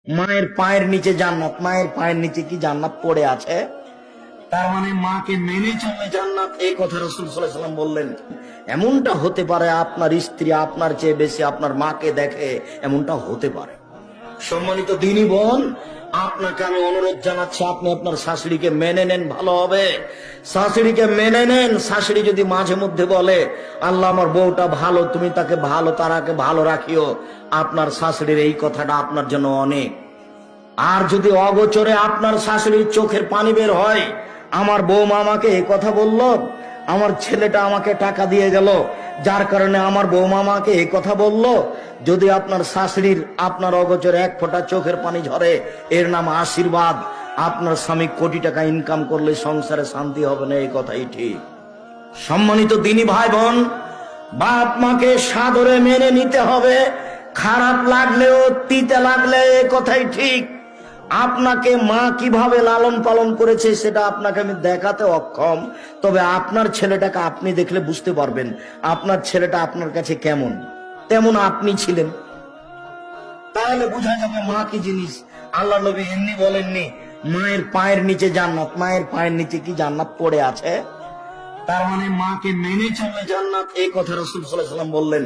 মায়ের পায়ের নিচে জান্নাত, মায়ের পায়ের নিচে কি জান্নাত পড়ে আছে? তার মানে মাকে মেনে চললে জান্নাত, এই কথা রাসূল সাল্লাল্লাহু আলাইহি ওয়াসাল্লাম বললেন। এমনটা হতে পারে আপনার স্ত্রী আপনার চেয়ে বেশি আপনার মাকে দেখে, এমনটা হতে পারে। সম্মানিত দিনী বোন, আপনাকে আমি অনুরোধ জানাচ্ছি, আপনি আপনার শাশুড়িকে মেনে নেন, ভালো হবে। শাশুড়িকে মেনে নেন। শাশুড়ি যদি মাঝে মধ্যে বলে, আল্লাহ আমার বউটা ভালো, তুমি তাকে ভালো, তারাকে ভালো রাখিও, আপনার শাশুড়ির এই কথাটা আপনার জন্য অনেক। আর যদি অগোচরে আপনার শাশুড়ির চোখের পানি বের হয়, আমার বৌমা আমাকে এই কথা বলল, আমার ছেলেটা আমাকে টাকা দিয়ে গেল, যার কারণে আমার বৌমা আমাকে এই কথা বলল, যদি আপনার শাশুড়ির আপনার অগোচরে এক ফোঁটা চোখের পানি ঝরে, এর নাম আশীর্বাদ। আপনার স্বামী কোটি টাকা ইনকাম করলে সংসারে শান্তি হবে না, এই কথাই ঠিক। সম্মানিত দিনী ভাই বোন, বাপ মাকে সাদরে মেনে নিতে হবে, খারাপ লাগলেও তিতে লাগলে, এ কথাই ঠিক। আপনাকে মা কিভাবে লালন পালন করেছে সেটা আপনাকে আমি দেখাতে অক্ষম, তবে আপনার ছেলেটাকে আপনি দেখলে বুঝতে পারবেন আপনার ছেলেটা আপনার কাছে কেমন, তেমন আপনি ছিলেন, তাহলে বোঝা যাবে মা কি জিনিস। আল্লাহ নবী এমনি বলেননি মায়ের পায়ের নিচে জান্নাত, মায়ের পায়ের নিচে কি জান্নাত পড়ে আছে? তার মানে মাকে মেনে চললে জান্নাত, এই কথা রাসূল সাল্লাল্লাহু আলাইহি ওয়াসাল্লাম বললেন।